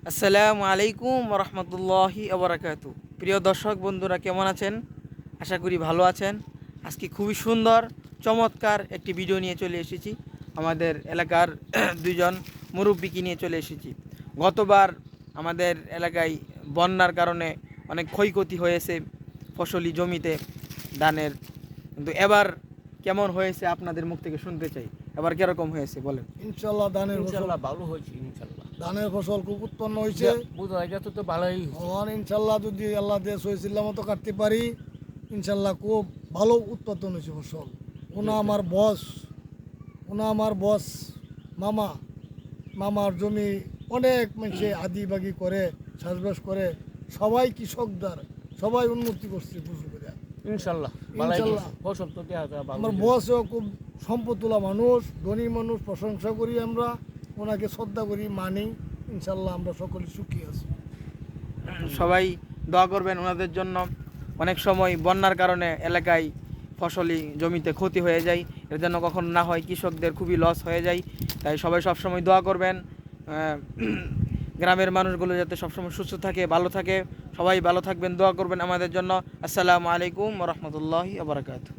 আসসালামু আলাইকুম রহমতুল্লাহি আবরাকাতু। প্রিয় দর্শক বন্ধুরা, কেমন আছেন? আশা করি ভালো আছেন। আজকে খুবই সুন্দর চমৎকার একটি ভিডিও নিয়ে চলে এসেছি। আমাদের এলাকার দুইজন মুরব্বিকে নিয়ে চলে এসেছি। গতবার আমাদের এলাকায় বন্যার কারণে অনেক ক্ষয়ক্ষতি হয়েছে ফসলি জমিতে ধানের, কিন্তু এবার কেমন হয়েছে আপনাদের মুখ থেকে শুনতে চাই। এবার কিরকম হয়েছে বলেন। ইনশাল্লাহ ইনশাল্লাহ ভালো হয়েছে। ইনশাল্লাহ ধানের ফসল খুব উৎপন্ন হয়েছে। বোঝা যায় তো ভালোই হয়েছে। আর ইনশাল্লাহ যদি আল্লাহ দিয়ে সহিছিলাম মতো কাটতে পারি, ইনশাল্লাহ খুব ভালো উৎপাদন হয়েছে ফসল। আমার বস মামা মামার জমি অনেক মানুষে আদি বাগি করে চাষবাস করে, সবাই কৃষকদার, সবাই উন্নতি করছে ফসল করে। ইনশাল্লাহ ইনশাল্লাহ ফসল তো দেখা যায় ভালো আমার হয়েছে। বসও খুব সম্পদুলা মানুষ, ধনী মানুষ, প্রশংসা করি আমরা, ওনাকে শ্রদ্ধা করি, মানি। ইনশাল্লাহ আমরা সকলে সুখী আছি। সবাই দোয়া করবেন ওনাদের জন্য। অনেক সময় বন্যার কারণে এলাকায় ফসলি জমিতে ক্ষতি হয়ে যায়, এর জন্য কখনো না হয় কৃষকদের খুবই লস হয়ে যায়। তাই সবাই সবসময় দোয়া করবেন গ্রামের মানুষগুলো যাতে সবসময় সুস্থ থাকে, ভালো থাকে। সবাই ভালো থাকবেন, দোয়া করবেন আমাদের জন্য। আসসালামু আলাইকুম রহমতুল্লাহি আবরাকাতুহু।